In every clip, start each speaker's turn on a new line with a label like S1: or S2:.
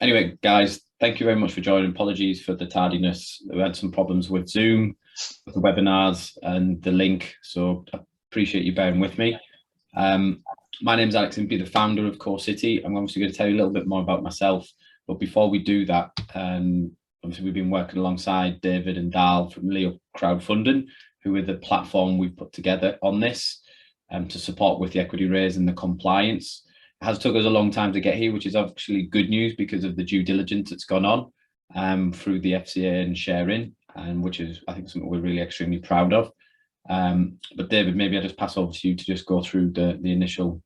S1: Anyway, guys, thank you very much for joining. Apologies for the tardiness. We had some problems with Zoom, with the webinars and the link, so I appreciate you bearing with me. My name is Alex Impey, the founder of CoCity. I'm obviously going to tell you a little bit more about myself, but before we do that, obviously we've been working alongside David and Dal from LEOcrowdfunding, who are the platform we've put together on this to support with the equity raise and the compliance. It has took us a long time to get here, which is actually good news because of the due diligence that's gone on through the FCA and sharing, and which is, I think, something we're really extremely proud of. But David, maybe I'll just pass over to you to just go through the initial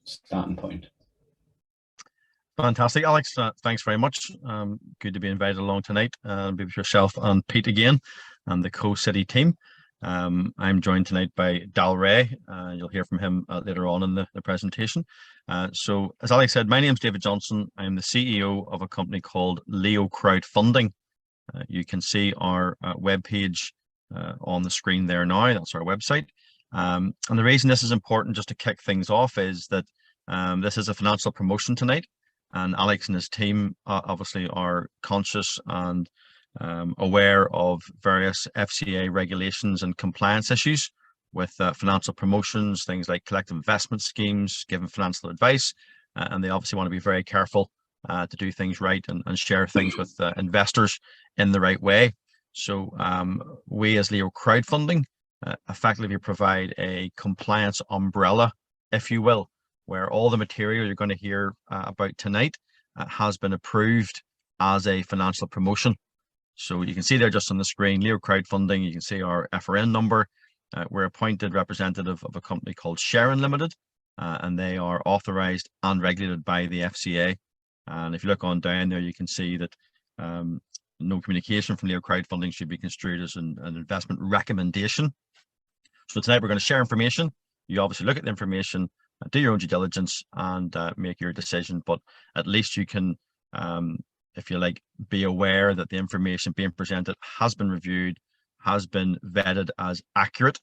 S1: starting point.
S2: Fantastic, Alex. Thanks very much. Good to be invited along tonight and be with yourself and Pete again and the CoCity team. I'm joined tonight by Dal Ray. You'll hear from him later on in the presentation. So as Alex said, my name is David Johnson. I'm the CEO of a company called LEOcrowdfunding. You can see our webpage on the screen there now. That's our website. And the reason this is important, just to kick things off, is that this is a financial promotion tonight. And Alex and his team obviously are conscious and aware of various FCA regulations and compliance issues with financial promotions, things like collective investment schemes, giving financial advice, and they obviously want to be very careful to do things right and share things with investors in the right way. So we as LEOcrowdfunding effectively provide a compliance umbrella, if you will, where all the material you're going to hear about tonight has been approved as a financial promotion. So you can see there just on the screen, LEOcrowdfunding, you can see our FRN number. We're appointed representative of a company called Sharon Limited, and they are authorized and regulated by the FCA. And if you look on down there, you can see that no communication from LEOcrowdfunding should be construed as an investment recommendation. So tonight we're going to share information. You obviously look at the information, do your own due diligence and make your decision, but at least you can, if you like, be aware that the information being presented has been reviewed, has been vetted as accurate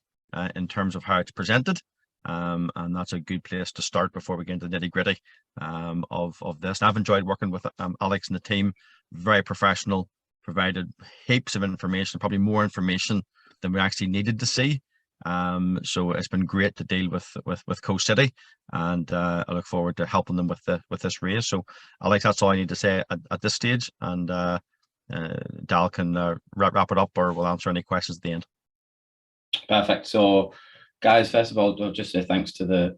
S2: in terms of how it's presented. And that's a good place to start before we get into the nitty-gritty of this. And I've enjoyed working with Alex and the team, very professional, provided heaps of information, probably more information than we actually needed to see. So it's been great to deal with CoCity, and I look forward to helping them with this raise. So Alex, that's all I need to say at this stage, and Dal can wrap it up, or we'll answer any questions at the end.
S1: Perfect. So guys, first of all, I'll just say thanks to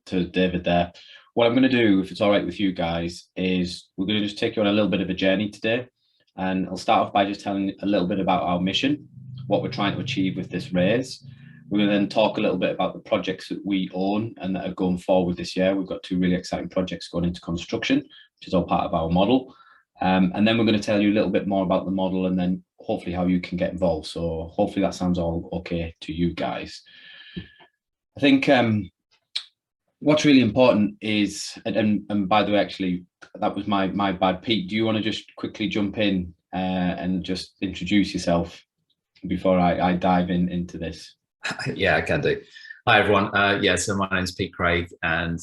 S1: David there. What I'm going to do, if it's all right with you guys, is we're going to just take you on a little bit of a journey today, and I'll start off by just telling a little bit about our mission, what we're trying to achieve with this raise. We're going to then talk a little bit about the projects that we own and that are going forward this year. We've got two really exciting projects going into construction, which is all part of our model. And then we're going to tell you a little bit more about the model and then hopefully how you can get involved. So hopefully that sounds all okay to you guys. I think what's really important is, and by the way, actually, that was my bad. Pete, do you want to just quickly jump in and just introduce yourself before I dive into this?
S3: Yeah, I can do. Hi, everyone. Yeah, so my name is Pete Craig, and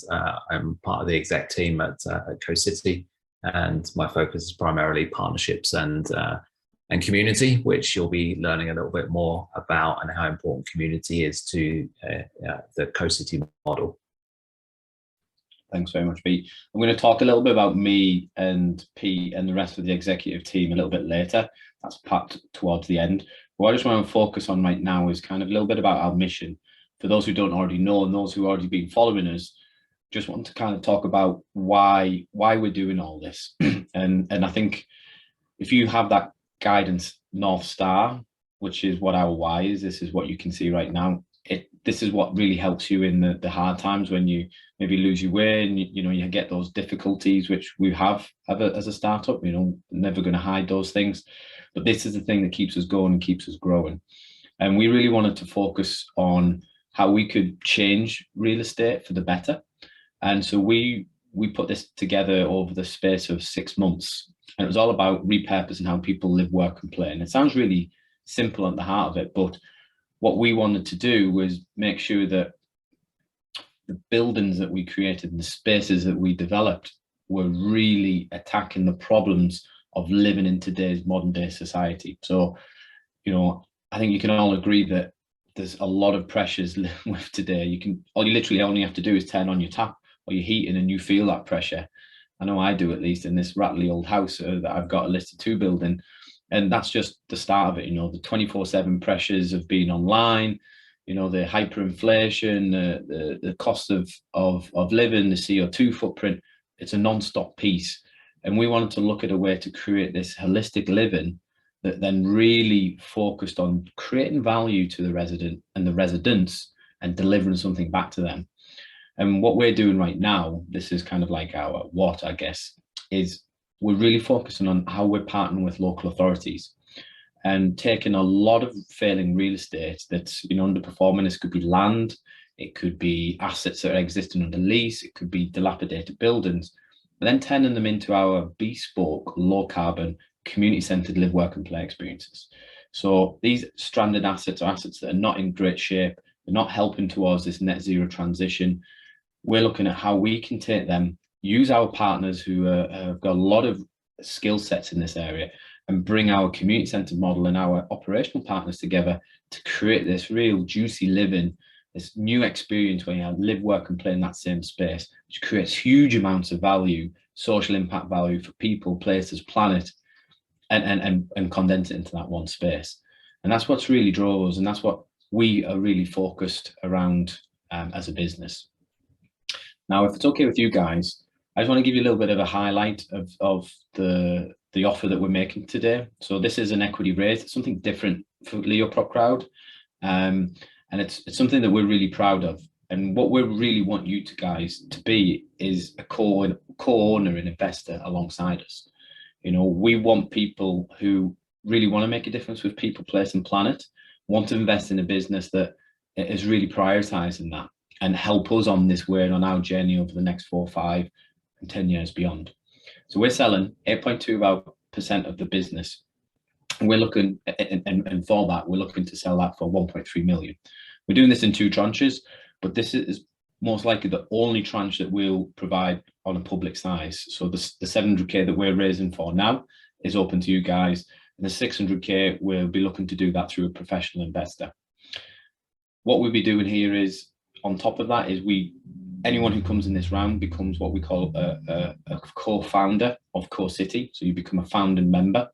S3: I'm part of the exec team at CoCity, and my focus is primarily partnerships and community, which you'll be learning a little bit more about and how important community is to the CoCity model.
S1: Thanks very much, Pete. I'm going to talk a little bit about me and Pete and the rest of the executive team a little bit later. That's packed towards the end. What I just want to focus on right now is kind of a little bit about our mission. For those who don't already know and those who already been following us, just want to kind of talk about why we're doing all this. and I think if you have that guidance North Star, which is what our why is, this is what you can see right now. This is what really helps you in the hard times when you maybe lose your way and you get those difficulties, which we have as a startup. Never going to hide those things, but this is the thing that keeps us going and keeps us growing. And we really wanted to focus on how we could change real estate for the better. And so we put this together over the space of 6 months, and it was all about repurposing how people live, work, and play. And it sounds really simple at the heart of it, but what we wanted to do was make sure that the buildings that we created and the spaces that we developed we're really attacking the problems of living in today's modern day society. So, I think you can all agree that there's a lot of pressures with today. You literally only have to do is turn on your tap or your heating and you feel that pressure. I know I do, at least in this rattly old house that I've got a listed 2 building. And that's just the start of it, the 24/7 pressures of being online, the hyperinflation, the cost of living, the CO2 footprint. It's a non-stop piece. And we wanted to look at a way to create this holistic living that then really focused on creating value to the resident and the residents and delivering something back to them. And what we're doing right now, this is kind of like our what, I guess, is we're really focusing on how we're partnering with local authorities and taking a lot of failing real estate that's underperforming. This could be land, it could be assets that are existing under lease, it could be dilapidated buildings, but then turning them into our bespoke, low carbon, community-centered live, work and play experiences. So these stranded assets are assets that are not in great shape, they're not helping towards this net zero transition. We're looking at how we can take them, use our partners who have got a lot of skill sets in this area, and bring our community-centered model and our operational partners together to create this real juicy living, this new experience where you have live, work and play in that same space, which creates huge amounts of value, social impact value for people, places, planet, and condense it into that one space. And that's what's really drove us, and that's what we are really focused around as a business. Now, if it's okay with you guys, I just want to give you a little bit of a highlight of the offer that we're making today. So this is an equity raise. It's something different for LEOcrowd, and it's something that we're really proud of. And what we really want you guys to be is a co-owner and investor alongside us. We want people who really want to make a difference with people, place and planet, want to invest in a business that is really prioritizing that and help us on this way and on our journey over the next 4, 5 and 10 years beyond. So we're selling 8.2% of the business. And we're looking, and for that, we're looking to sell that for 1.3 million. We're doing this in 2 tranches, but this is most likely the only tranche that we'll provide on a public size. So the 700k that we're raising for now is open to you guys. And the 600k, we'll be looking to do that through a professional investor. What we'll be doing here is, on top of that, is anyone who comes in this round becomes what we call a co-founder of CoCity. So you become a founding member.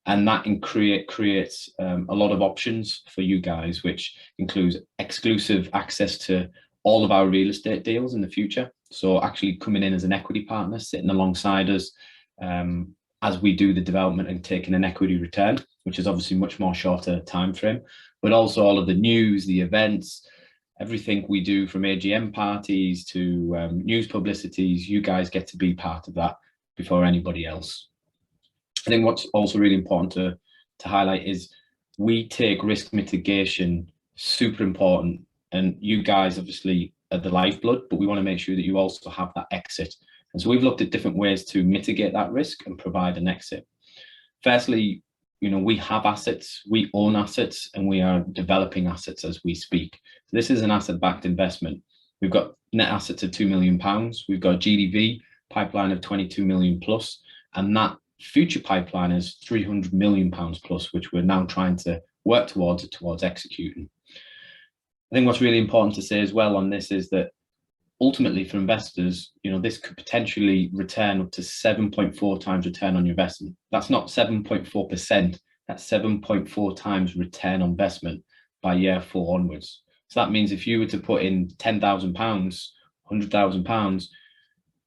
S1: And that creates a lot of options for you guys, which includes exclusive access to all of our real estate deals in the future. So actually coming in as an equity partner, sitting alongside us as we do the development and taking an equity return, which is obviously much more shorter time frame, but also all of the news, the events, everything we do from AGM parties to news publicities, you guys get to be part of that before anybody else. I think what's also really important to highlight is we take risk mitigation super important, and you guys obviously are the lifeblood, but we want to make sure that you also have that exit. And so we've looked at different ways to mitigate that risk and provide an exit. Firstly, we have assets, we own assets, and we are developing assets as we speak. So this is an asset-backed investment. We've got net assets of £2 million. We've got a GDV pipeline of 22 million plus, and that future pipeline is £300 million plus, which we're now trying to work towards executing. I think what's really important to say as well on this is that ultimately for investors, this could potentially return up to 7.4 times return on your investment. That's not 7.4%, that's 7.4 times return on investment by year 4 onwards. So that means if you were to put in £10,000, £100,000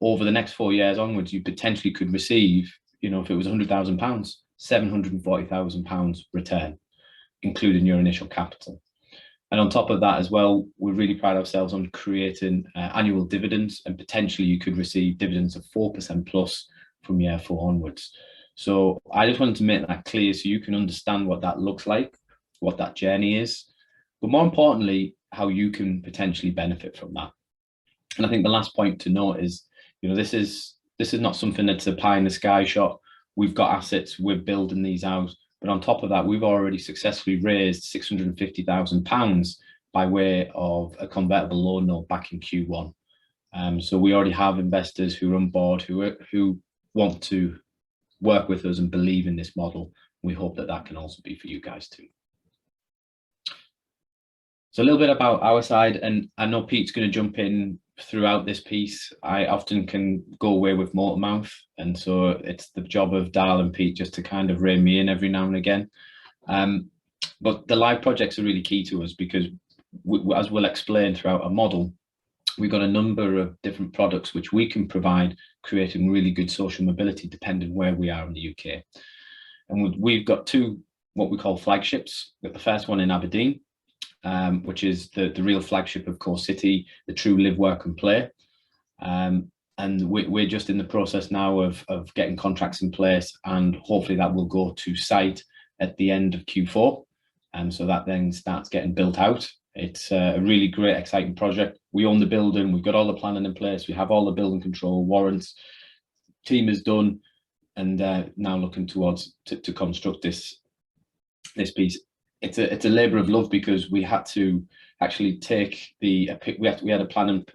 S1: over the next 4 years onwards, you potentially could receive, if it was £100,000, £740,000 return, including your initial capital. And on top of that as well, we really pride ourselves on creating annual dividends, and potentially you could receive dividends of 4% plus from year 4 onwards. So I just wanted to make that clear so you can understand what that looks like, what that journey is, but more importantly, how you can potentially benefit from that. And I think the last point to note is, this is not something that's a pie in the sky shot. We've got assets, we're building these out. But on top of that, we've already successfully raised £650,000 by way of a convertible loan note back in Q1. So we already have investors who are on board who want to work with us and believe in this model. We hope that that can also be for you guys too. So a little bit about our side, and I know Pete's going to jump in throughout this piece. I often can go away with motor mouth, and so it's the job of Dal and Pete just to kind of rein me in every now and again. But the live projects are really key to us because, as we'll explain throughout our model, we've got a number of different products which we can provide, creating really good social mobility depending where we are in the UK. And we've got two what we call flagships. We've got the first one in Aberdeen, which is the real flagship of CoCity, the true live, work and play. And we're just in the process now of getting contracts in place, and hopefully that will go to site at the end of Q4. And so that then starts getting built out. It's a really great, exciting project. We own the building, we've got all the planning in place, we have all the building control warrants, team is done, and now looking towards to construct this piece. It's a labour of love because we had to actually take we had a planning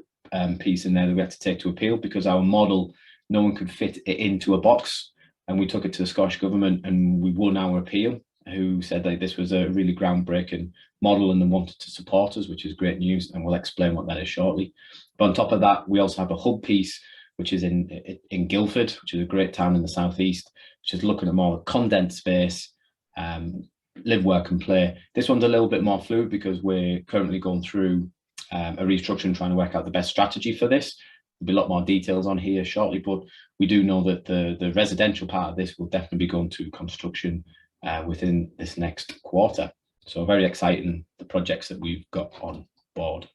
S1: piece in there that we had to take to appeal because our model, no one could fit it into a box, and we took it to the Scottish Government and we won our appeal, who said that this was a really groundbreaking model and they wanted to support us, which is great news, and we'll explain what that is shortly. But on top of that, we also have a hub piece which is in Guildford, which is a great town in the southeast, which is looking at more condensed space, live, work and play. This one's a little bit more fluid because we're currently going through a restructuring, trying to work out the best strategy for this. There'll be a lot more details on here shortly, but we do know that the residential part of this will definitely be going to construction within this next quarter. So very exciting, the projects that we've got on board.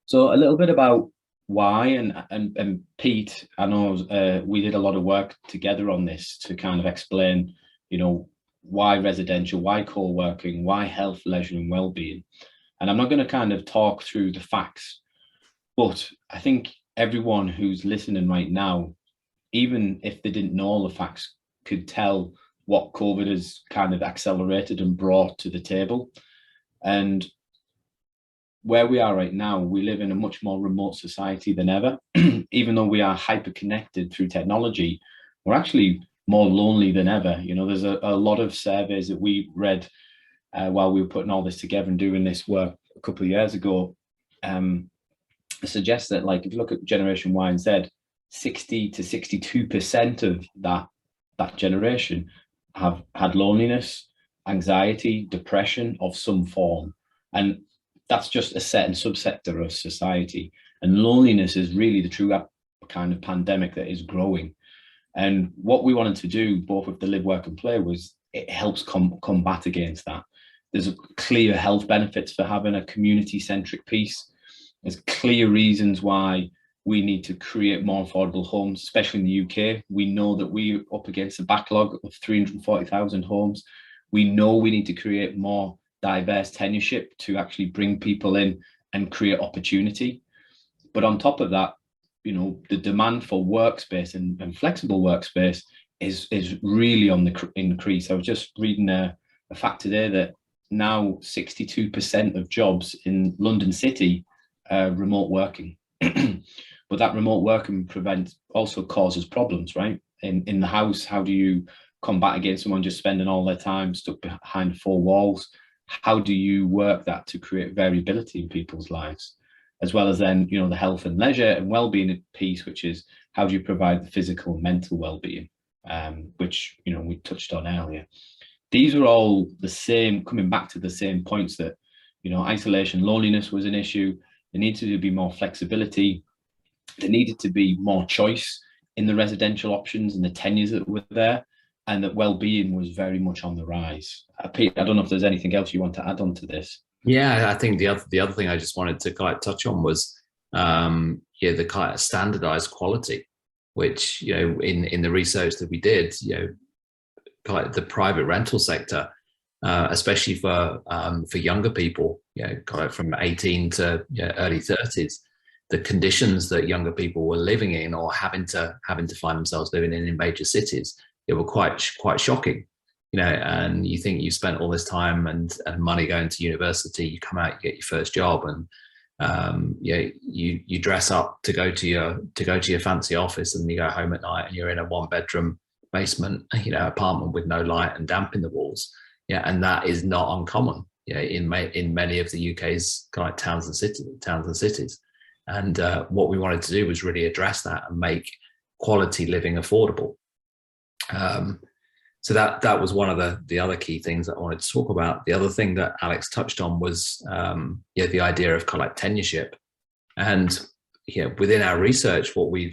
S1: So a little bit about why, and Pete, I know we did a lot of work together on this to kind of explain, you know, why residential, why co-working, why health, leisure and well-being. And I'm not going to kind of talk through the facts, but I think everyone who's listening right now, even if they didn't know all the facts, could tell what COVID has kind of accelerated and brought to the table. And where we are right now, we live in a much more remote society than ever. Even though we are hyper connected through technology, we're actually more lonely than ever. You know, there's a lot of surveys that we read while we were putting all this together and doing this work a couple of years ago, suggests that, like, if you look at Generation Y and Z, 60 to 62% of that generation have had loneliness, anxiety, depression of some form. And that's just a certain subsector of society. And loneliness is really the true kind of pandemic that is growing. And what we wanted to do, both with the live, work and play, was it helps combat against that. There's clear health benefits for having a community-centric piece. There's clear reasons why we need to create more affordable homes, especially in the UK. We know that we're up against a backlog of 340,000 homes. We know we need to create more diverse tenureship to actually bring people in and create opportunity. But on top of that, you know, the demand for workspace and flexible workspace is really on the increase. I was just reading a fact today that now 62% of jobs in London City are remote working. But that remote working also causes problems, right? In the house, how do you combat against someone just spending all their time stuck behind four walls? How do you work that to create variability in people's lives? As well as then, you know, the health and leisure and well-being piece, which is how do you provide the physical and mental well-being, which, you know, we touched on earlier. These are all the same, coming back to the same points that, you know, isolation, loneliness was an issue. There needed to be more flexibility. There needed to be more choice in the residential options and the tenures that were there, and that well-being was very much on the rise. Pete, I don't know if there's anything else you want to add on to this.
S3: Yeah, I think the other thing I just wanted to kind of touch on was the kind of standardized quality, which, you know, in the research that we did, you know, kind of the private rental sector, especially for younger people, you know, kind of from 18 to, you know, early 30s, the conditions that younger people were living in or having to find themselves living in major cities, it were quite shocking. You know, and you think you spent all this time and money going to university, you come out, you get your first job, and You dress up to go to your fancy office, and you go home at night and you're in a 1-bedroom basement, apartment with no light and damp in the walls. Yeah, and that is not uncommon. Yeah, in many of the UK's kind of towns and cities. And what we wanted to do was really address that and make quality living affordable. So that was one of the other key things that I wanted to talk about. The other thing that Alex touched on was the idea of kind of like tenureship. And within our research, what we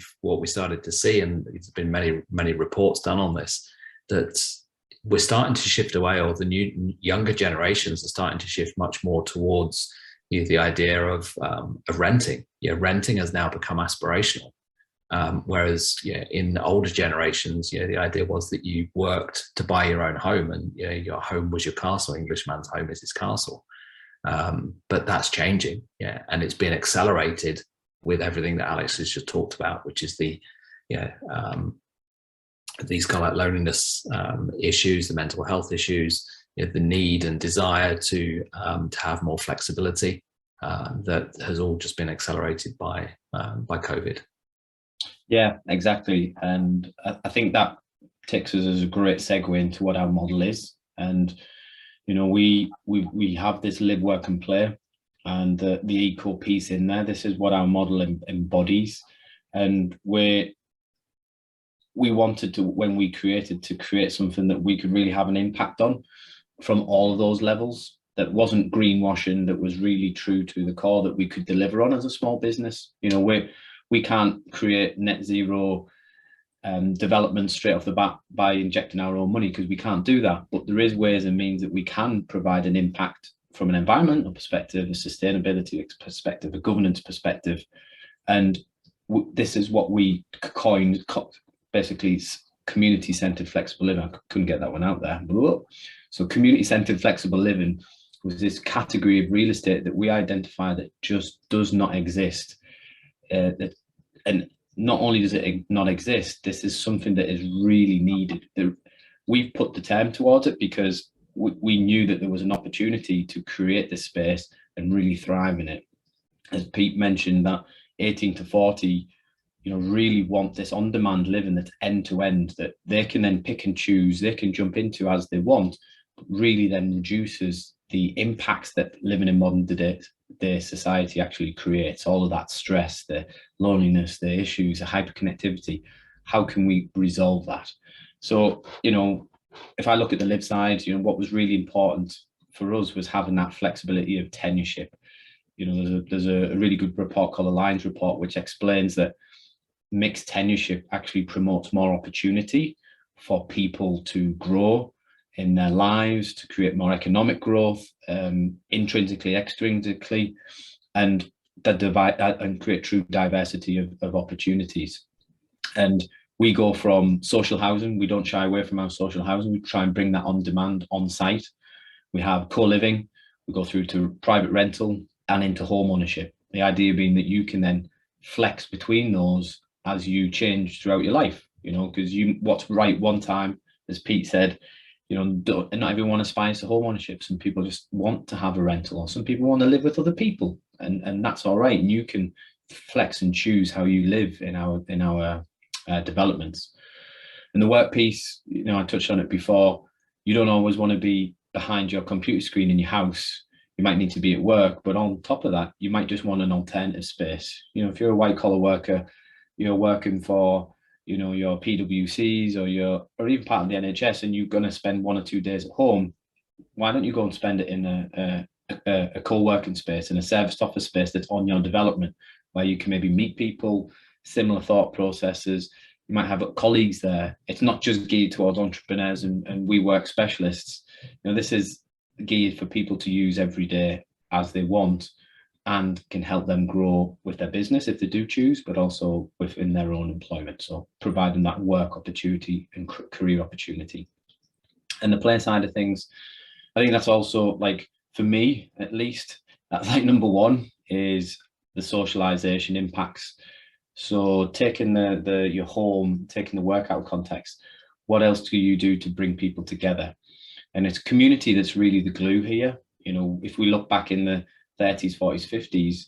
S3: started to see, and there's been many reports done on this, that we're starting to shift away, or the younger generations are starting to shift much more towards the idea of renting. Renting has now become aspirational. Whereas in older generations, the idea was that you worked to buy your own home, and your home was your castle. Englishman's home is his castle. But that's changing, and it's been accelerated with everything that Alex has just talked about, which is the these kind of like loneliness issues, the mental health issues, the need and desire to have more flexibility. That has all just been accelerated by COVID.
S1: Yeah, exactly. And I think that takes us as a great segue into what our model is. And, we have this live, work and play, and the eco piece in there. This is what our model embodies. And we wanted to, when we created, to create something that we could really have an impact on from all of those levels, that wasn't greenwashing, that was really true to the core that we could deliver on as a small business. We can't create net zero development straight off the bat by injecting our own money, because we can't do that. But there is ways and means that we can provide an impact from an environmental perspective, a sustainability perspective, a governance perspective. And this is what we coined, basically, community-centered flexible living. I couldn't get that one out there. So community-centered flexible living was this category of real estate that we identify that just does not exist. And not only does it not exist, this is something that is really needed. We've put the term towards it because we knew that there was an opportunity to create this space and really thrive in it. As Pete mentioned, that 18 to 40, really want this on-demand living that's end-to-end, that they can then pick and choose, they can jump into as they want, but really then reduces the impacts that living in modern day society actually creates. All of that stress, the loneliness, the issues, the hyperconnectivity. How can we resolve that? So, if I look at the live side, what was really important for us was having that flexibility of tenureship. There's a really good report called the Lines Report, which explains that mixed tenureship actually promotes more opportunity for people to grow in their lives, to create more economic growth, intrinsically, extrinsically, and create true diversity of opportunities. And we go from social housing. We don't shy away from our social housing. We try and bring that on demand, on site. We have co-living. We go through to private rental and into home ownership. The idea being that you can then flex between those as you change throughout your life, because what's right one time, as Pete said, not everyone aspires to home ownership. Some people just want to have a rental, or some people want to live with other people, and that's all right. And you can flex and choose how you live in our developments. And the work piece, I touched on it before. You don't always want to be behind your computer screen in your house. You might need to be at work, but on top of that, you might just want an alternative space. If you're a white collar worker, you're working for your PWCs or even part of the NHS, and you're going to spend 1 or 2 days at home, why don't you go and spend it in a co-working space, in a serviced office space that's on your development, where you can maybe meet people, similar thought processes. You might have colleagues there. It's not just geared towards entrepreneurs and WeWork specialists. This is geared for people to use every day as they want, and can help them grow with their business if they do choose, but also within their own employment. So providing that work opportunity and career opportunity. And the play side of things, I think that's also, like, for me at least, that's like number one, is the socialization impacts. So taking your home, taking the workout context, what else do you do to bring people together? And it's community that's really the glue here. If we look back in the 30s, 40s, 50s,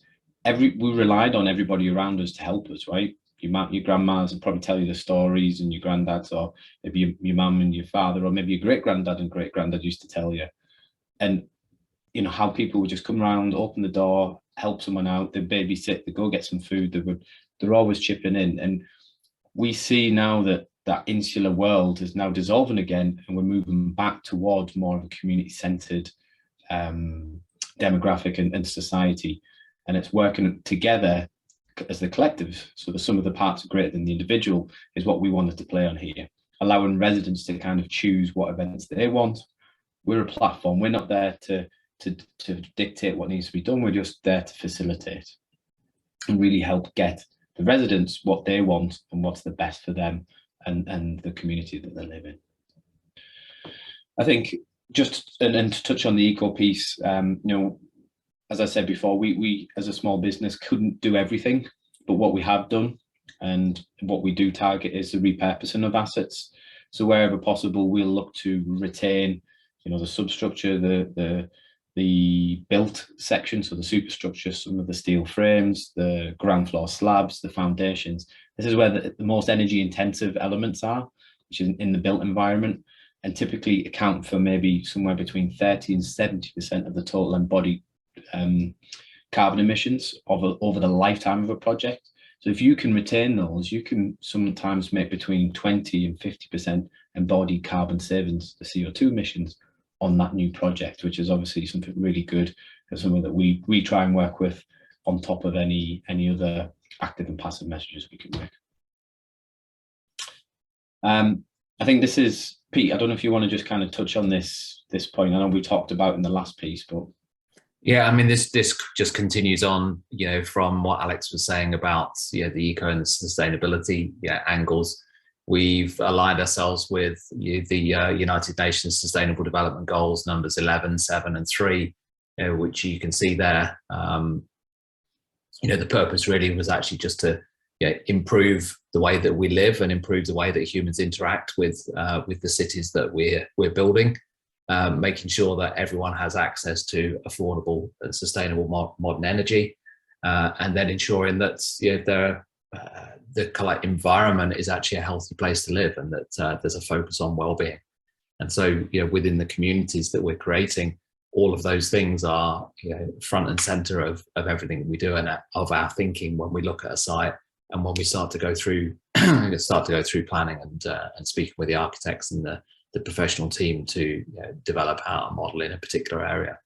S1: we relied on everybody around us to help us, right? Your grandmas will probably tell you the stories, and your granddads, or maybe your mum and your father, or maybe your great granddad and great granddad used to tell you. And you know how people would just come around, open the door, help someone out, they babysit, they go get some food, they're always chipping in. And we see now that that insular world is now dissolving again, and we're moving back towards more of a community-centered demographic and society, and it's working together as the collective. So the sum of the parts are greater than the individual is what we wanted to play on here, allowing residents to kind of choose what events they want. We're a platform. We're not there to dictate what needs to be done. We're just there to facilitate and really help get the residents what they want and what's the best for them and the community that they live in. I think just and to touch on the eco piece, you know, as I said before, we as a small business couldn't do everything, but what we have done and what we do target is the repurposing of assets. So wherever possible, we'll look to retain, you know, the substructure, the built section, so the superstructure, some of the steel frames, the ground floor slabs, the foundations. This is where the most energy intensive elements are, which is in the built environment, and typically account for maybe somewhere between 30 and 70% of the total embodied carbon emissions over the lifetime of a project. So if you can retain those, you can sometimes make between 20 and 50% embodied carbon savings, the CO2 emissions, on that new project, which is obviously something really good and something that we try and work with on top of any other active and passive measures we can make. I think this is, Pete, I don't know if you want to just kind of touch on this point. I know we talked about in the last piece, but
S3: yeah, I mean, this just continues on, you know, from what Alex was saying about, you know, the eco and the sustainability angles. We've aligned ourselves with the United Nations Sustainable Development Goals, numbers 11, 7, and 3, which you can see there. You know, the purpose really was actually just to improve the way that we live and improve the way that humans interact with the cities that we're building. Making sure that everyone has access to affordable and sustainable modern energy, and then ensuring that, you know, the environment is actually a healthy place to live, and that there's a focus on well-being. And so, you know, within the communities that we're creating, all of those things are, you know, front and center of everything that we do and of our thinking when we look at a site and when we start to go through planning and speaking with the architects and the professional team to, you know, develop out a model in a particular area.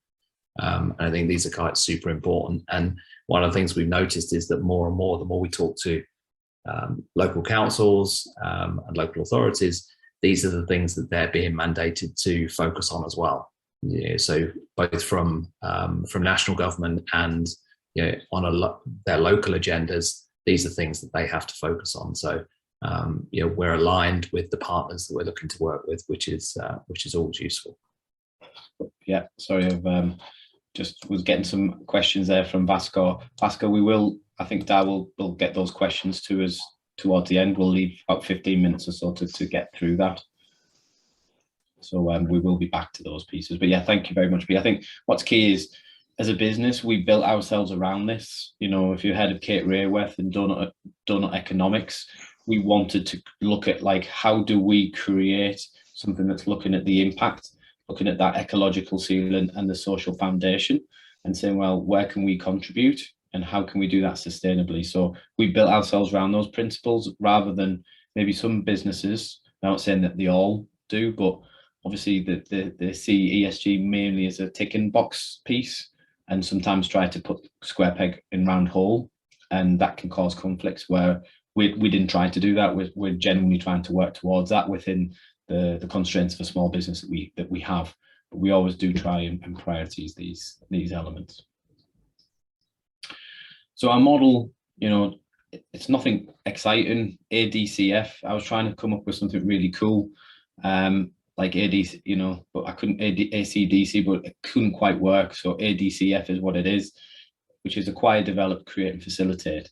S3: And I think these are quite super important. And one of the things we've noticed is that more and more, the more we talk to local councils and local authorities, these are the things that they're being mandated to focus on as well. Yeah, so both from national government and, you know, on their local agendas, these are things that they have to focus on. So you know, we're aligned with the partners that we're looking to work with, which is always useful.
S1: Yeah, sorry, I've just was getting some questions there from Vasco. Vasco, we will, I think Dar will get those questions to us towards the end. We'll leave about 15 minutes or so to get through that. So we will be back to those pieces. But yeah, thank you very much. But I think what's key is, as a business, we built ourselves around this. You know, if you're head of Kate Rayworth and Donut Economics, we wanted to look at, like, how do we create something that's looking at the impact, looking at that ecological ceiling and the social foundation, and saying, well, where can we contribute and how can we do that sustainably? So we built ourselves around those principles, rather than maybe some businesses, I'm not saying that they all do, but obviously they see ESG mainly as a ticking box piece and sometimes try to put square peg in round hole, and that can cause conflicts where we didn't try to do that. We're genuinely trying to work towards that within the constraints of a small business that we have. But we always do try and prioritize these elements. So our model, you know, it's nothing exciting. ADCF, I was trying to come up with something really cool, like ADC, you know, but I couldn't, ACDC, but it couldn't quite work. So ADCF is what it is, which is acquire, develop, create, and facilitate.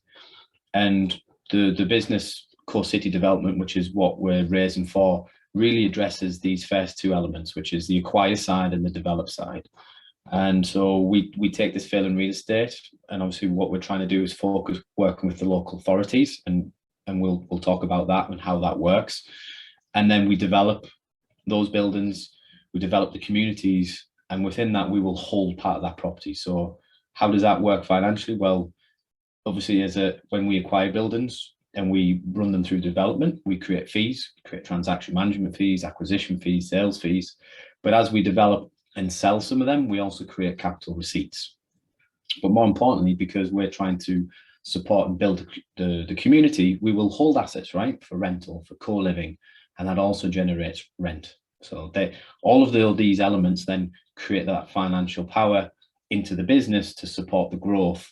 S1: And the business CoCity development, which is what we're raising for, really addresses these first two elements, which is the acquire side and the develop side. And so we take this failing real estate, and obviously what we're trying to do is focus working with the local authorities, and we'll talk about that and how that works. And then we develop those buildings, we develop the communities, and within that we will hold part of that property. So how does that work financially? Well, obviously when we acquire buildings and we run them through development, we create fees, create transaction management fees, acquisition fees, sales fees. But as we develop and sell some of them, we also create capital receipts. But more importantly, because we're trying to support and build the community, we will hold assets, right, for rental, for co-living, and that also generates rent. So all of these elements then create that financial power into the business to support the growth.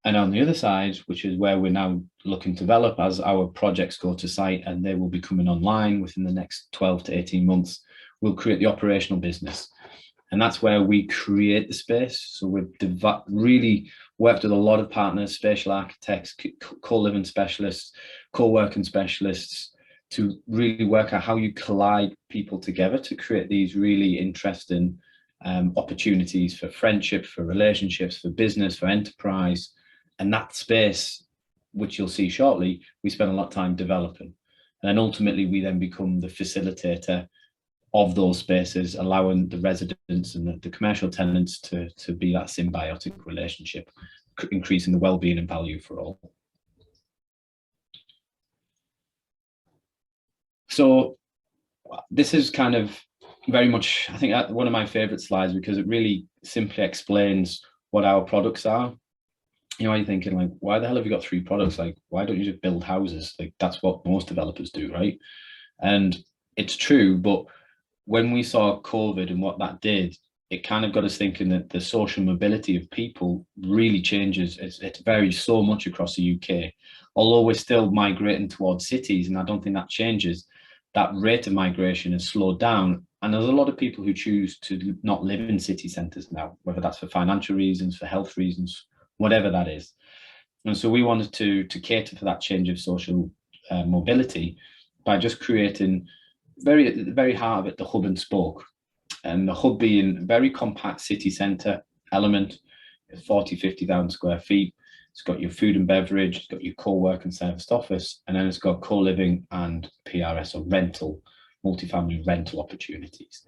S1: And on the other side, which is where we're now looking to develop as our projects go to site, and they will be coming online within the next 12 to 18 months, we'll create the operational business. And that's where we create the space. So we've really worked with a lot of partners, spatial architects, co-living specialists, co-working specialists, to really work out how you collide people together to create these really interesting opportunities for friendship, for relationships, for business, for enterprise. And that space, which you'll see shortly, we spend a lot of time developing. And then ultimately, we then become the facilitator of those spaces, allowing the residents and the commercial tenants to be that symbiotic relationship, increasing the well-being and value for all. So this is kind of very much, I think, one of my favorite slides, because it really simply explains what our products are. You know, you're thinking, like, why the hell have you got 3 products? Like, why don't you just build houses? Like, that's what most developers do, right? And it's true, but when we saw COVID and what that did, it kind of got us thinking that the social mobility of people really changes. It varies so much across the UK. Although we're still migrating towards cities, and I don't think that changes, that rate of migration has slowed down. And there's a lot of people who choose to not live in city centres now, whether that's for financial reasons, for health reasons, whatever that is. And so we wanted to cater for that change of social mobility by just creating very heart of it, the hub and spoke. And the hub being a very compact city centre element, 40, 50,000 square feet. It's got your food and beverage, it's got your co-work and serviced office, and then it's got co-living and PRS, or rental, multifamily rental opportunities.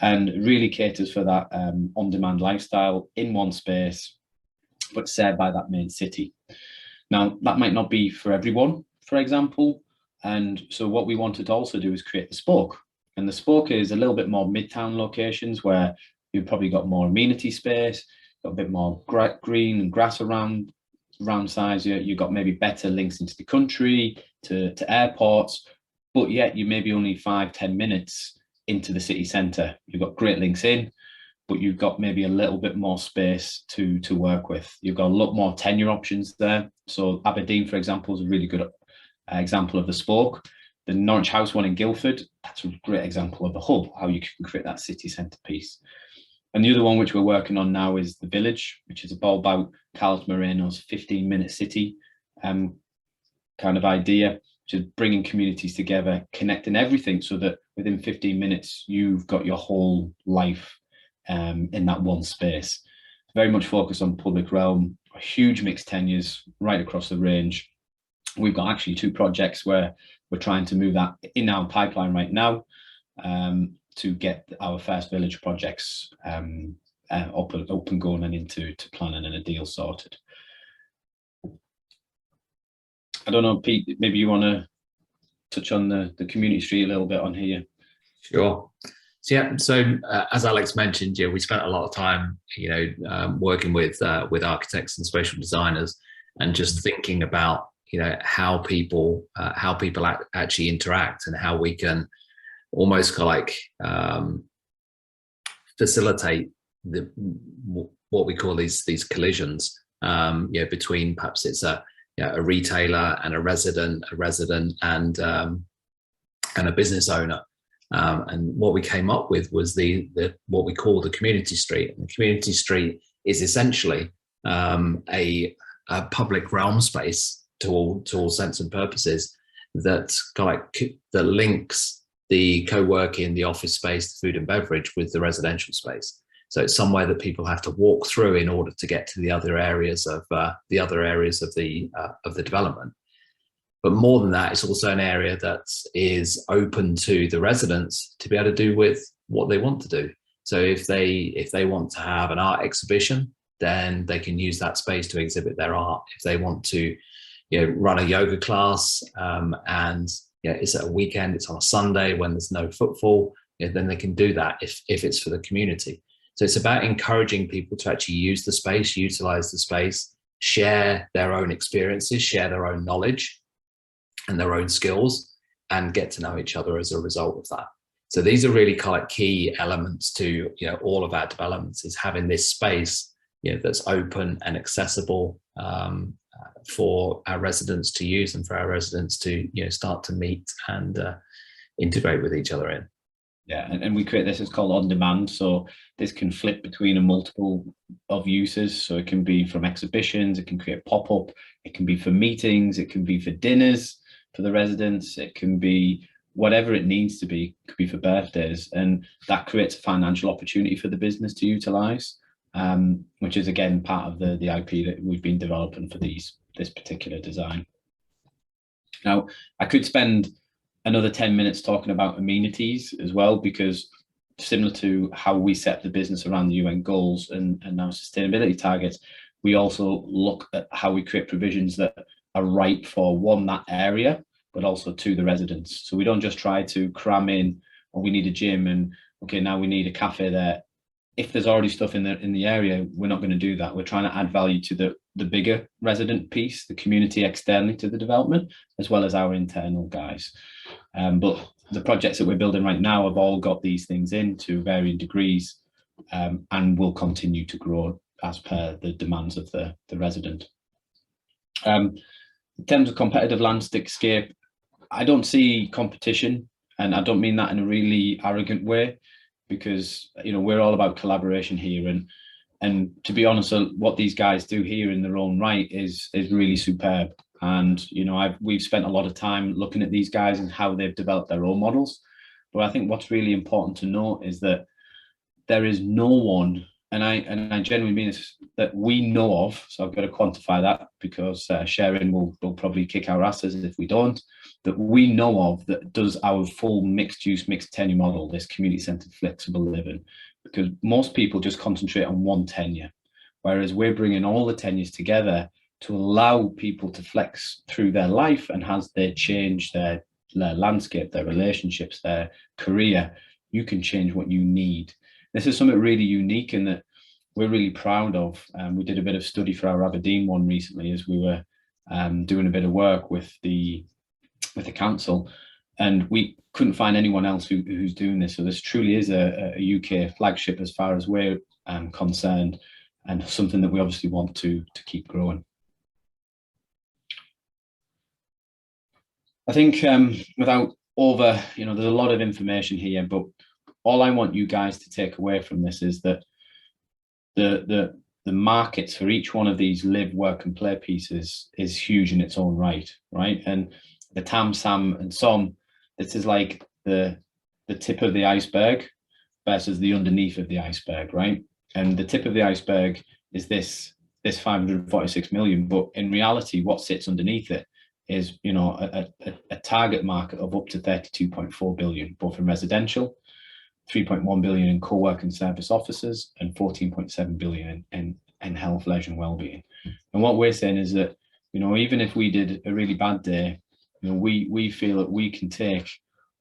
S1: And it really caters for that on-demand lifestyle in one space, but served by that main city. Now, that might not be for everyone, for example. And so what we wanted to also do is create the spoke. And the spoke is a little bit more midtown locations where you've probably got more amenity space, got a bit more green and grass around size. You've got maybe better links into the country, to airports, but yet you may be only 5-10 minutes into the city centre. You've got great links in, but you've got maybe a little bit more space to work with. You've got a lot more tenure options there. So Aberdeen, for example, is a really good example of the spoke. The Norwich House one in Guildford, that's a great example of the hub, how you can create that city centre piece. And the other one which we're working on now is the Village, which is about Carlos Moreno's 15-minute city kind of idea, which is bringing communities together, connecting everything so that within 15 minutes, you've got your whole life in that one space. Very much focused on public realm, huge mixed tenures right across the range. We've got actually 2 projects where we're trying to move that in our pipeline right now to get our first Village projects up and going and into planning and a deal sorted. I don't know, Pete, maybe you want to touch on the community street a little bit on here.
S3: Sure. So yeah, so as Alex mentioned, we spent a lot of time, working with architects and spatial designers, and just thinking about how people actually interact, and how we can almost facilitate what we call these collisions, between perhaps it's a retailer and a resident and a business owner. And what we came up with was what we call the community street. And the community street is essentially a public realm space to all sense and purposes that links the co-working, the office space, the food and beverage with the residential space. So it's somewhere that people have to walk through in order to get to the other areas of the development. But more than that, it's also an area that is open to the residents to be able to do with what they want to do. So if they want to have an art exhibition, then they can use that space to exhibit their art. If they want to, run a yoga class, and it's at a weekend, it's on a Sunday when there's no footfall, then they can do that if it's for the community. So it's about encouraging people to actually use the space, utilize the space, share their own experiences, share their own knowledge and their own skills, and get to know each other as a result of that. So these are really kind of key elements to all of our developments, is having this space that's open and accessible for our residents to use, and for our residents to start to meet and integrate with each other in.
S1: Yeah, and we create this, it's called on demand. So this can flip between a multiple of uses. So it can be from exhibitions, it can create pop-up, it can be for meetings, it can be for dinners for the residents, it can be whatever it needs to be, it could be for birthdays. And that creates a financial opportunity for the business to utilize, which is again part of the IP that we've been developing for this particular design. Now, I could spend another 10 minutes talking about amenities as well, because similar to how we set the business around the UN goals and our sustainability targets, we also look at how we create provisions that are right for that area, but also to the residents. So we don't just try to cram in, or we need a gym and okay, now we need a cafe there. If there's already stuff in the area, we're not going to do that. We're trying to add value to the bigger resident piece, the community externally to the development, as well as our internal guys. But the projects that we're building right now have all got these things in to varying degrees, and will continue to grow as per the demands of the resident. In terms of competitive landscape, I don't see competition, and I don't mean that in a really arrogant way, because we're all about collaboration here, and to be honest, what these guys do here in their own right is really superb. And we've spent a lot of time looking at these guys and how they've developed their own models. But I think what's really important to note is that there is no one, and I genuinely mean this, that we know of. So I've got to quantify that, because sharing will probably kick our asses if we don't. That we know of that does our full mixed use, mixed tenure model, this community centered flexible living, because most people just concentrate on one tenure, whereas we're bringing all the tenures together to allow people to flex through their life, and as they change their landscape, their relationships, their career, you can change what you need. This is something really unique and that we're really proud of. We did a bit of study for our Aberdeen one recently as we were doing a bit of work with the council, and we couldn't find anyone else who's doing this. So this truly is a UK flagship as far as we're concerned, and something that we obviously want to keep growing. I think without over, there's a lot of information here, but all I want you guys to take away from this is that the markets for each one of these live, work and play pieces is huge in its own right? And the TAM, SAM and SOM, this is like the tip of the iceberg versus the underneath of the iceberg, right? And the tip of the iceberg is this 546 million, but in reality, what sits underneath it is, a target market of up to 32.4 billion, both in residential, 3.1 billion in co-working service offices, and 14.7 billion in health, leisure and well-being. And what we're saying is that, even if we did a really bad day, we feel that we can take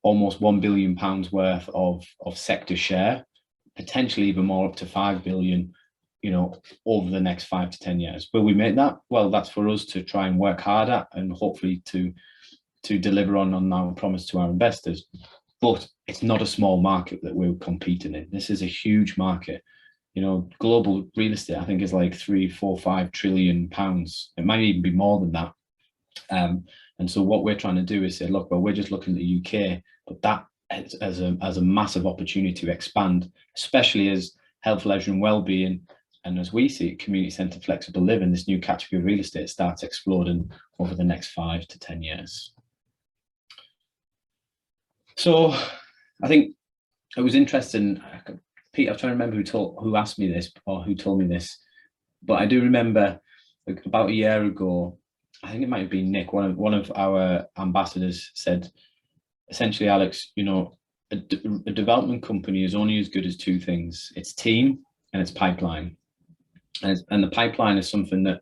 S1: almost £1 billion worth of sector share, potentially even more, up to 5 billion, over the next 5 to 10 years. Will we make that? Well, that's for us to try and work harder and hopefully to deliver on our promise to our investors. But it's not a small market that we're competing in. This is a huge market. Global real estate, I think, is like 3, 4, 5 trillion pounds. It might even be more than that. And so what we're trying to do is say, look, well, we're just looking at the UK, but that as a massive opportunity to expand, especially as health, leisure and well-being, and as we see it, community centre flexible living, this new category of real estate starts exploding over the next 5 to 10 years. So I think it was interesting. Pete, I'm trying to remember who asked me this or who told me this, but I do remember about a year ago, I think it might have been Nick, one of our ambassadors said, essentially, Alex, you know, a development company is only as good as two things: its team and its pipeline. And the pipeline is something that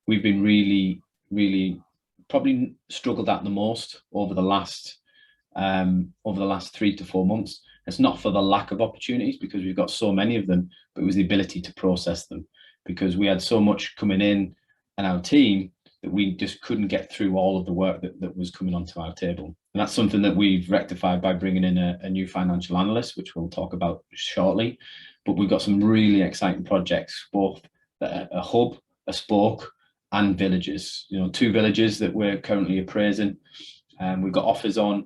S1: we've been really probably struggled at the most over the last 3 to 4 months. It's not for the lack of opportunities, because we've got so many of them, but it was the ability to process them, because we had so much coming in and our team that we just couldn't get through all of the work that was coming onto our table. And that's something that we've rectified by bringing in a new financial analyst, which we'll talk about shortly. But we've got some really exciting projects, both a hub, a spoke, and villages. You know, 2 villages that we're currently appraising. We've got offers on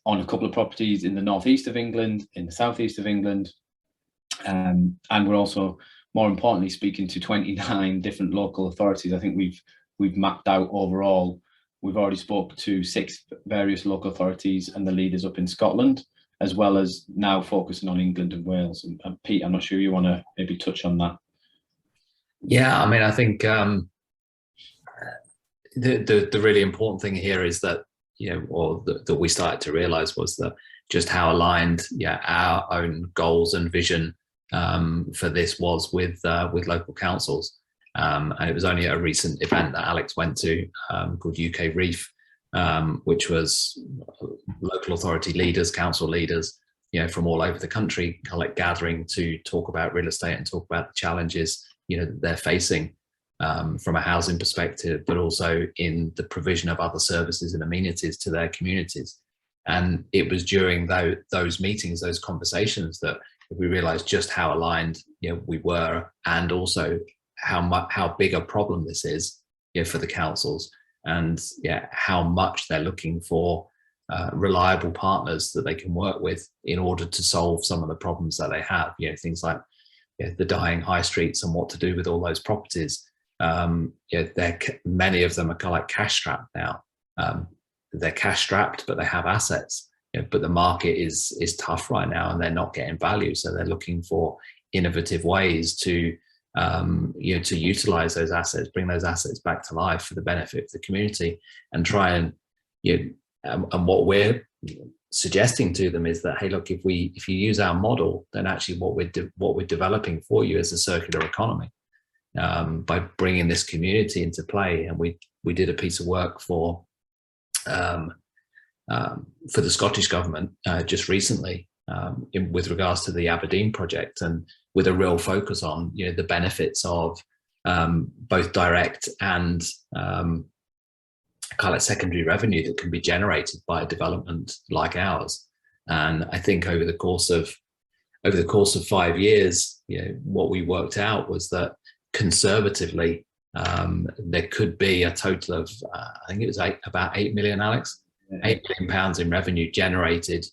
S1: a couple of properties in the northeast of England, in the southeast of England, and we're also, more importantly, speaking to 29 different local authorities. I think we've mapped out overall. We've already spoke to 6 various local authorities and the leaders up in Scotland, as well as now focusing on England and Wales. And Pete, I'm not sure you want to maybe touch on that.
S3: Yeah, I mean, I think the really important thing here is that, you know, or that we started to realize was that just how aligned, our own goals and vision for this was with local councils. And it was only a recent event that Alex went to called UK Reef, which was local authority leaders, council leaders, you know, from all over the country, kind of like gathering to talk about real estate and talk about the challenges, you know, that they're facing from a housing perspective, but also in the provision of other services and amenities to their communities. And it was during those meetings, those conversations, that we realized just how aligned, you know, we were, and also how big a problem this is, you know, for the councils, and how much they're looking for reliable partners that they can work with in order to solve some of the problems that they have. You know, things like the dying high streets and what to do with all those properties. Many of them are kind of like cash strapped now. They're cash strapped, but they have assets. You know, but the market is tough right now, and they're not getting value. So they're looking for innovative ways to to utilize those assets, bring those assets back to life for the benefit of the community, and try and and what we're suggesting to them is that, hey, look, if you use our model, then actually what we're developing for you is a circular economy by bringing this community into play. And we did a piece of work for the Scottish government just recently with regards to the Aberdeen project, and with a real focus on the benefits of both direct and kind of secondary revenue that can be generated by a development like ours. And I think over the course of 5 years, what we worked out was that conservatively there could be a total of I think it was about 8 million, Alex, £8 million in revenue generated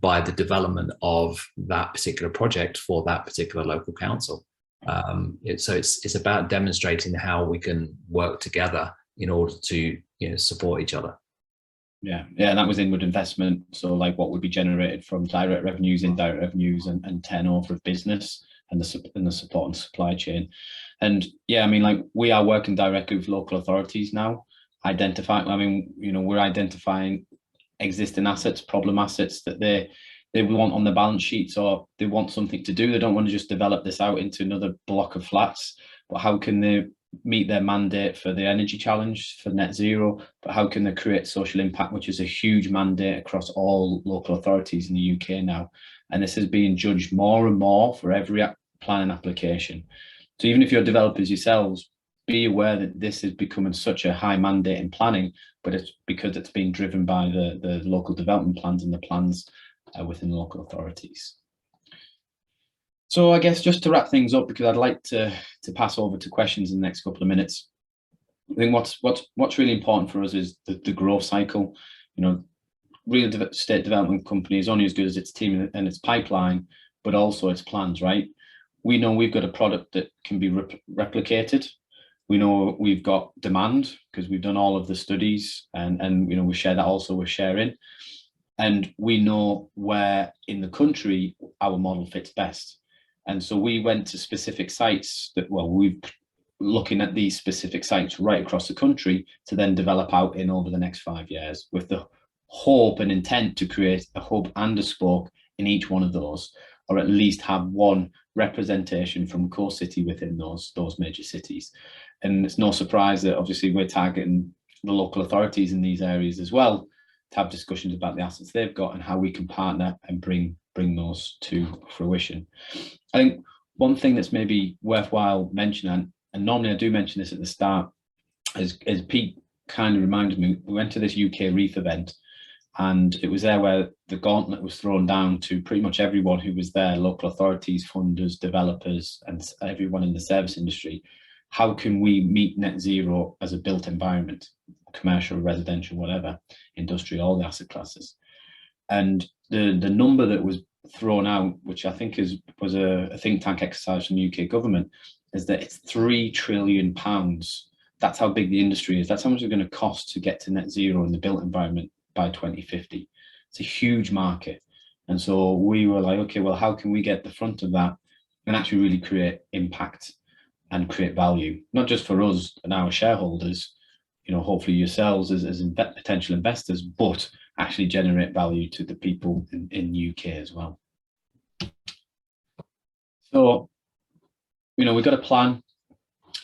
S3: by the development of that particular project for that particular local council. So it's about demonstrating how we can work together in order to support each other.
S1: Yeah, and that was inward investment. So like what would be generated from direct revenues, indirect revenues, and turnover of business, and the support and supply chain. And I mean, like, we are working directly with local authorities now, we're identifying existing assets, problem assets that they want on the balance sheets, or they want something to do. They don't want to just develop this out into another block of flats, but how can they meet their mandate for the energy challenge, for net zero, but how can they create social impact, which is a huge mandate across all local authorities in the UK now. And this is being judged more and more for every planning application. So even if you're developers yourselves, be aware that this is becoming such a high mandate in planning, but it's because it's being driven by the local development plans and the plans within local authorities. So I guess just to wrap things up, because I'd like to pass over to questions in the next couple of minutes. I think what's really important for us is the growth cycle. Real estate development company is only as good as its team and its pipeline, but also its plans, right? We know we've got a product that can be replicated. We know we've got demand because we've done all of the studies, and we share that also with sharing. And we know where in the country our model fits best. And so we went to specific sites that, well, we've looking at these specific sites right across the country to then develop out in over the next 5 years, with the hope and intent to create a hub and a spoke in each one of those, or at least have one representation from CoCity within those major cities. And it's no surprise that obviously we're targeting the local authorities in these areas as well to have discussions about the assets they've got and how we can partner and bring those to fruition. I think one thing that's maybe worthwhile mentioning, and normally I do mention this at the start, as Pete kind of reminded me, we went to this UK Reef event, and it was there where the gauntlet was thrown down to pretty much everyone who was there, local authorities, funders, developers, and everyone in the service industry. How can we meet net zero as a built environment, commercial, residential, whatever, industrial, all the asset classes? And the number that was thrown out, which I think was a think tank exercise from the UK government, is that it's £3 trillion. That's how big the industry is. That's how much it's going to cost to get to net zero in the built environment by 2050. It's a huge market. And so we were like, okay, well, how can we get the front of that and actually really create impact and create value, not just for us and our shareholders, you know, hopefully yourselves as potential investors, but actually generate value to the people in UK as well. So, you know, we've got a plan.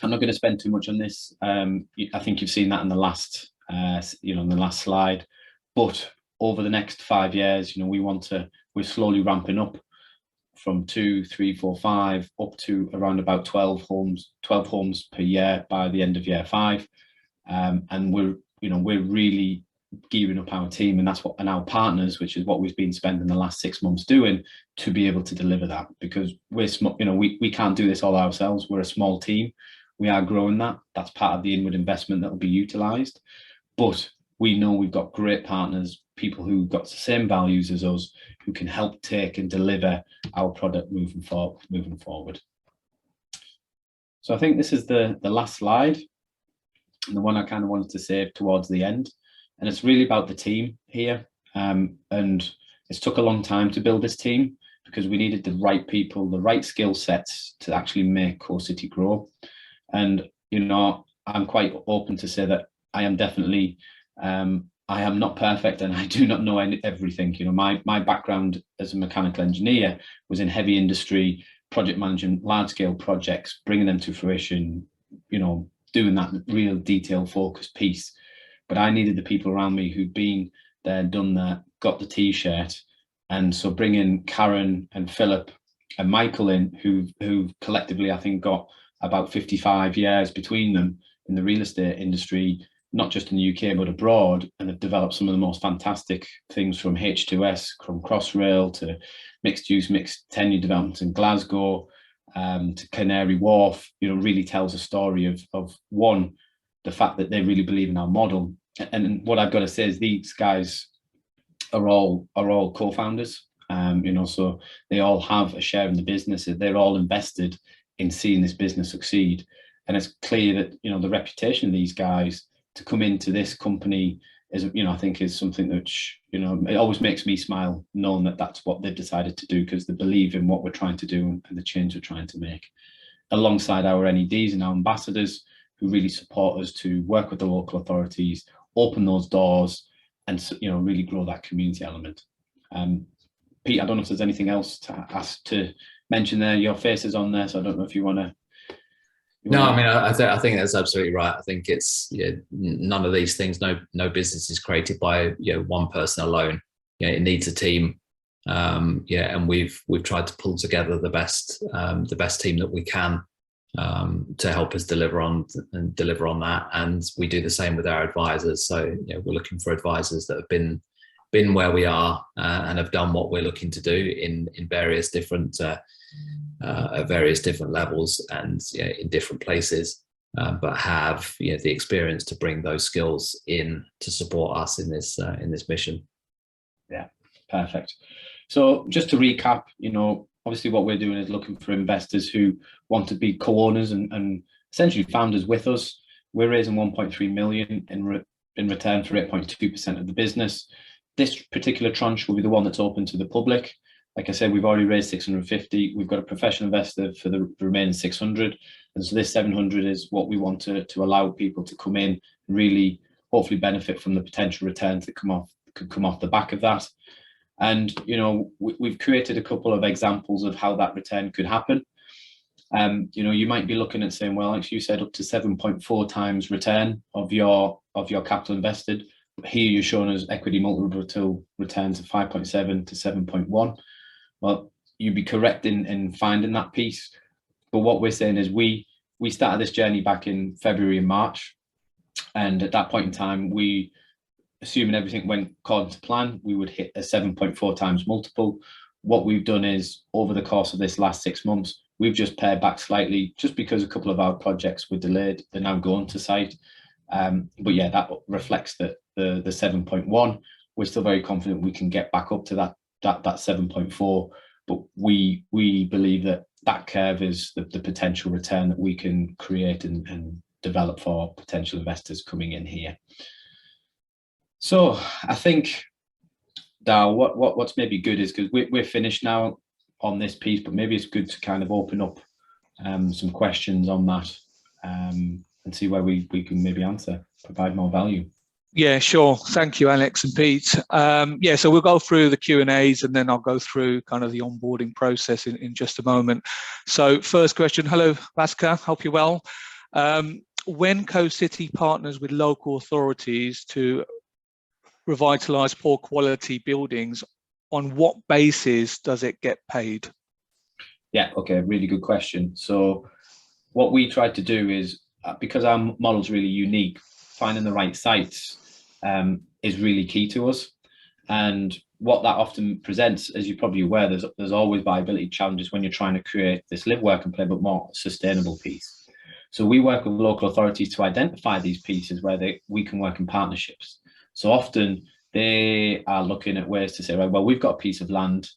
S1: I'm not going to spend too much on this. I think you've seen that in the last, in the last slide. But over the next 5 years, you know, we're slowly ramping up from 2, 3, 4, 5 up to around about 12 homes per year by the end of year 5. And we're really gearing up our team, and our partners, which is what we've been spending the last 6 months doing, to be able to deliver that, because we're small, you know, we can't do this all ourselves. We're a small team. We are growing that. That's part of the inward investment that will be utilized. But we know we've got great partners, people who've got the same values as us, who can help take and deliver our product moving forward. So I think this is the last slide, and the one I kind of wanted to save towards the end. And it's really about the team here. And it's took a long time to build this team, because we needed the right people, the right skill sets to actually make CoCity grow. And, you know, I'm quite open to say that I am definitely, I am not perfect, and I do not know everything. You know, my background as a mechanical engineer was in heavy industry, project management, large scale projects, bringing them to fruition, you know, doing that real detail focused piece. But I needed the people around me who'd been there, done that, got the t-shirt. And so bringing Karen and Philip and Michael in, who collectively, I think, got about 55 years between them in the real estate industry, not just in the UK, but abroad, and have developed some of the most fantastic things, from H2S, from Crossrail to mixed use, mixed tenure developments in Glasgow, to Canary Wharf. You know, really tells a story of one, the fact that they really believe in our model. And what I've got to say is these guys are all co-founders, you know, so they all have a share in the business. They're all invested in seeing this business succeed. And it's clear that, you know, the reputation of these guys to come into this company is, you know, I think is something which, you know, it always makes me smile knowing that that's what they've decided to do, because they believe in what we're trying to do and the change we're trying to make, alongside our NEDs and our ambassadors, who really support us to work with the local authorities, open those doors, and, you know, really grow that community element. Pete, I don't know if there's anything else to mention there. Your face is on there, so I don't know if you want to.
S3: No, I mean, I think that's absolutely right. I think it's, you know, none of these things, no business is created by, you know, one person alone. You know, it needs a team. Yeah, and we've tried to pull together the best team that we can to help us deliver on that. And we do the same with our advisors. So, you know, we're looking for advisors that have been where we are and have done what we're looking to do in various different at various different levels and, you know, in different places, but have, you know, the experience to bring those skills in to support us in this mission. Yeah,
S1: perfect. So just to recap, you know, obviously what we're doing is looking for investors who want to be co-owners and essentially founders with us. We're raising 1.3 million in return for 8.2% of the business. This particular tranche will be the one that's open to the public. Like I said, we've already raised 650. We've got a professional investor for the remaining 600. And so this 700 is what we want to allow people to come in and really hopefully benefit from the potential returns that could come off the back of that. And, you know, we've created a couple of examples of how that return could happen. You know, you might be looking at saying, well, like you said, up to 7.4 times return of your capital invested. Here you're showing us equity multiple returns of 5.7 to 7.1. Well, you'd be correct in finding that piece. But what we're saying is we started this journey back in February and March. And at that point in time, assuming everything went according to plan, we would hit a 7.4 times multiple. What we've done is, over the course of this last 6 months, we've just pared back slightly just because a couple of our projects were delayed. They're now going to site. But yeah, that reflects the 7.1. We're still very confident we can get back up to that 7.4. But we believe that curve is the potential return that we can create and develop for potential investors coming in here. So I think, Dal, what's maybe good is, because we're finished now on this piece, but maybe it's good to kind of open up some questions on that and see where we can maybe provide more value.
S4: Yeah, sure. Thank you, Alex and Pete. Yeah, so we'll go through the Q&As and then I'll go through kind of the onboarding process in just a moment. So first question, hello, Vasca, hope you're well. When CoCity partners with local authorities to revitalise poor quality buildings, on what basis does it get paid? Yeah,
S1: okay, really good question. So what we try to do is, because our model's really unique, finding the right sites is really key to us. And what that often presents, as you're probably aware, there's always viability challenges when you're trying to create this live, work and play, but more sustainable piece. So we work with local authorities to identify these pieces where we can work in partnerships. So often they are looking at ways to say, right, well, we've got a piece of land,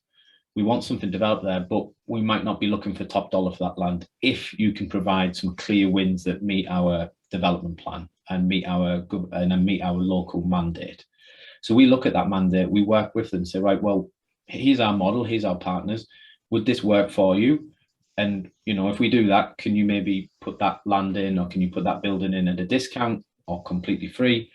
S1: we want something developed there, but we might not be looking for top dollar for that land if you can provide some clear wins that meet our development plan and meet our local mandate. So we look at that mandate, we work with them and say, right, well, here's our model, here's our partners, would this work for you? And, you know, if we do that, can you maybe put that land in, or can you put that building in at a discount or completely free,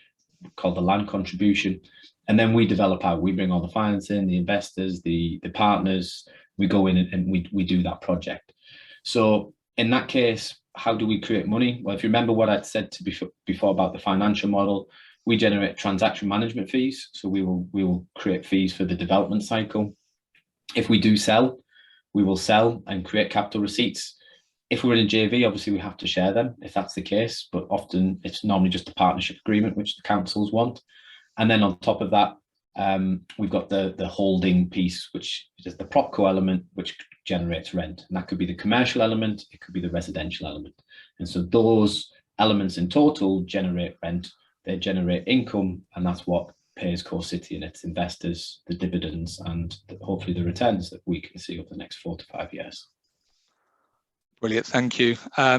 S1: called the land contribution? And then we develop out, we bring all the financing, the investors, the partners, we go in and we do that project. So in that case, how do we create money? Well, if you remember what I'd said before about the financial model, we generate transaction management fees. So we will create fees for the development cycle. If we do sell, we will sell and create capital receipts. If we're in a JV, obviously we have to share them if that's the case, but often it's normally just a partnership agreement, which the councils want. And then on top of that, we've got the holding piece, which is the PropCo element, which generates rent. And that could be the commercial element, it could be the residential element. And so those elements in total generate rent, they generate income, and that's what pays CoCity and its investors the dividends and hopefully the returns that we can see over the next 4 to 5 years.
S4: Brilliant, thank you.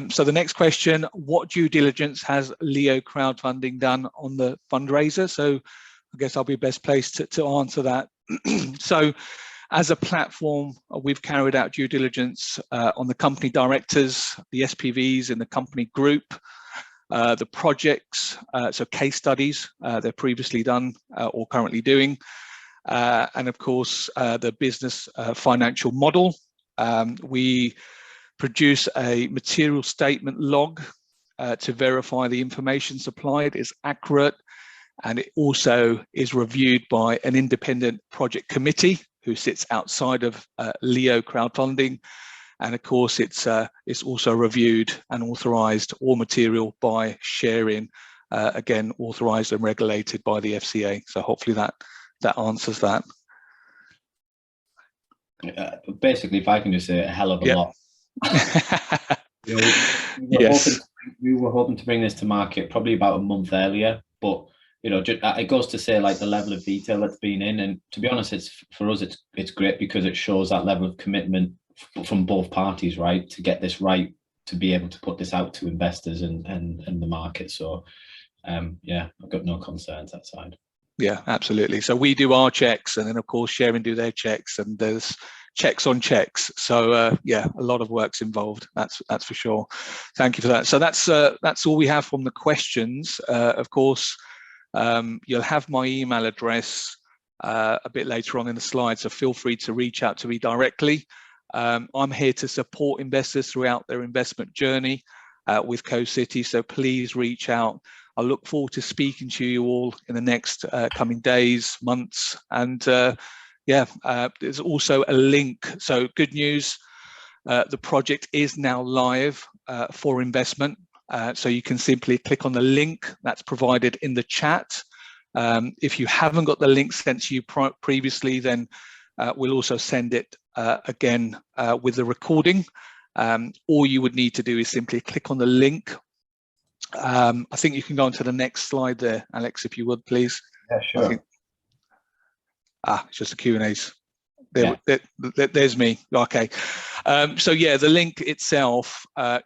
S4: So the next question, what due diligence has LEOcrowdfunding done on the fundraiser? So I guess I'll be best placed to answer that. So as a platform, we've carried out due diligence on the company directors, the SPVs in the company group, the projects, so case studies they're previously done or currently doing, and of course the business financial model. We produce a material statement log to verify the information supplied is accurate, and it also is reviewed by an independent project committee who sits outside of LEOcrowdfunding, and of course it's also reviewed and authorized all material by sharing, again authorized and regulated by the FCA. So hopefully that answers that.
S1: Basically, if I can just say, a hell of a lot. You know, we were hoping to bring this to market probably about a month earlier, but you know, it goes to say like the level of detail that's been in, and to be honest, it's great because it shows that level of commitment from both parties, right, to get this right, to be able to put this out to investors and the market. So yeah, I've got no concerns that side.
S4: Yeah, absolutely. So we do our checks, and then of course Sharing do their checks, and there's checks on checks. So yeah, a lot of work's involved. That's for sure. Thank you for that. So that's all we have from the questions. Of course, you'll have my email address a bit later on in the slide, so feel free to reach out to me directly. I'm here to support investors throughout their investment journey with CoCity, so please reach out. I look forward to speaking to you all in the next coming days, months, and yeah, there's also a link. So good news, the project is now live for investment. So you can simply click on the link that's provided in the chat. If you haven't got the link sent to you previously, then we'll also send it again with the recording. All you would need to do is simply click on the link. I think you can go on to the next slide there, Alex, if you would, please.
S1: Yeah, sure.
S4: It's just the Q&As. There's me. Okay. So yeah, the link itself,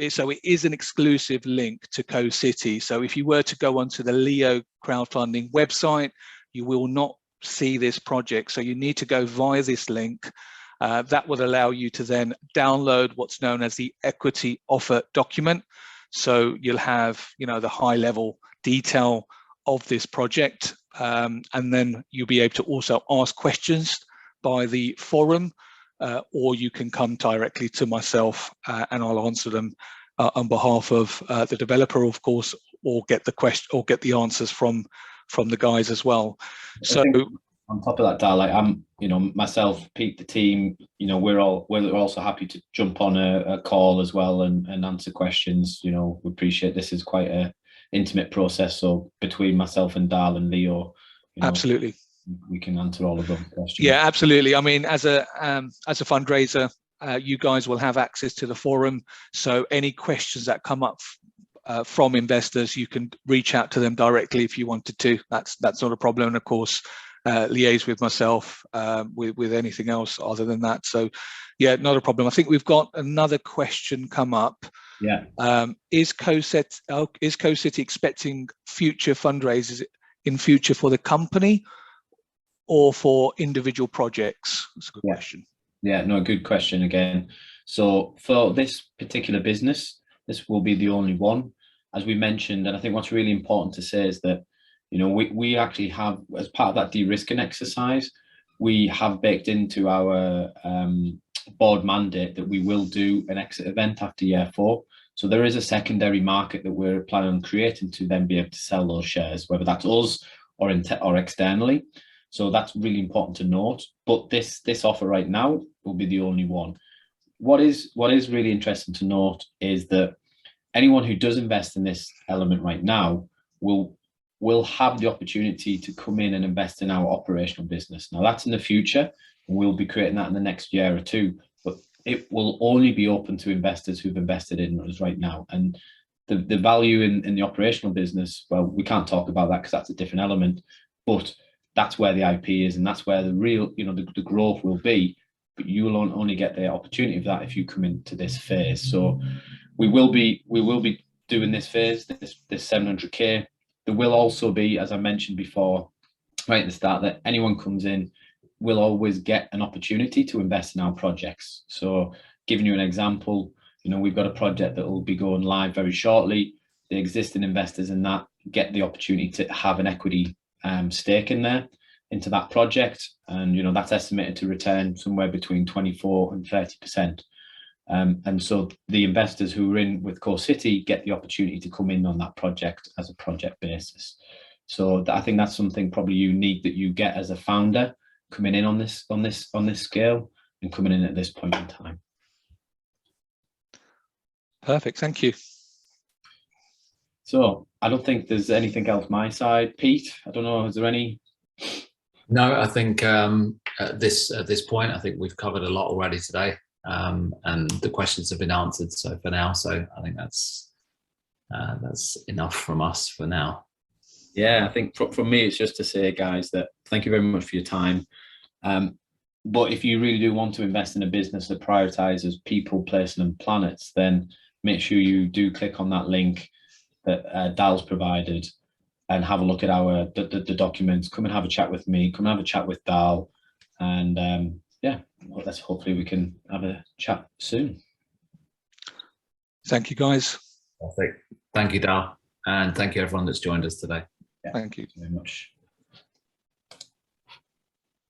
S4: so it is an exclusive link to CoCity. So if you were to go onto the Leo crowdfunding website, you will not see this project. So you need to go via this link. That would allow you to then download what's known as the equity offer document. So you'll have, the high level detail of this project. And then you'll be able to also ask questions by the forum, or you can come directly to myself and I'll answer them on behalf of the developer, of course, or get the answers from the guys as well. So
S1: on top of that, Dal, like I'm, myself, Pete, the team, we're also happy to jump on a call as well and answer questions. We appreciate this is quite a intimate process. So between myself and Dal and Leo,
S4: absolutely,
S1: we can answer all of those questions.
S4: Yeah, absolutely. I mean, as a fundraiser, you guys will have access to the forum. So any questions that come up from investors, you can reach out to them directly if you wanted to. That's not a problem. And of course, liaise with myself with anything else other than that. So yeah, not a problem. I think we've got another question come up.
S1: Yeah.
S4: Is CoCity expecting future fundraisers in future for the company or for individual projects? That's a good question.
S1: Yeah, no, good question again. So for this particular business, this will be the only one, as we mentioned. And I think what's really important to say is that, we actually have, as part of that de-risking exercise, we have baked into our board mandate that we will do an exit event after year 4. So there is a secondary market that we're planning on creating to then be able to sell those shares, whether that's us or externally. So that's really important to note. But this offer right now will be the only one. What is really interesting to note is that anyone who does invest in this element right now will have the opportunity to come in and invest in our operational business. Now that's in the future, and we'll be creating that in the next year or two, but it will only be open to investors who've invested in us right now. And the value in the operational business, well, we can't talk about that because that's a different element, but that's where the IP is, and that's where the real, the growth will be. But you will only get the opportunity of that if you come into this phase. So we will be doing this phase, this 700k. There will also be, as I mentioned before, right at the start, that anyone comes in will always get an opportunity to invest in our projects. So giving you an example, we've got a project that will be going live very shortly. The existing investors in that get the opportunity to have an equity stake in there into that project, and that's estimated to return somewhere between 24 and 30%. And so the investors who are in with CoCity get the opportunity to come in on that project as a project basis. So I think that's something probably unique that you get as a founder coming in on this scale and coming in at this point in time.
S4: Perfect, thank you.
S1: So I don't think there's anything else my side. Pete, I don't know, is there any?
S3: No, I think at this point, I think we've covered a lot already today, and the questions have been answered. So for now, I think that's enough from us for now.
S1: Yeah, I think from me, it's just to say, guys, that thank you very much for your time. But if you really do want to invest in a business that prioritizes people, places, and planets, then make sure you do click on that link that Dal's provided. and have a look at the documents, come and have a chat with me, come and have a chat with Dal, and yeah, well, hopefully we can have a chat soon.
S4: Thank you, guys.
S3: Perfect. Thank you, Dal, and thank you everyone that's joined us today.
S1: Yeah,
S4: Thank you
S1: very much.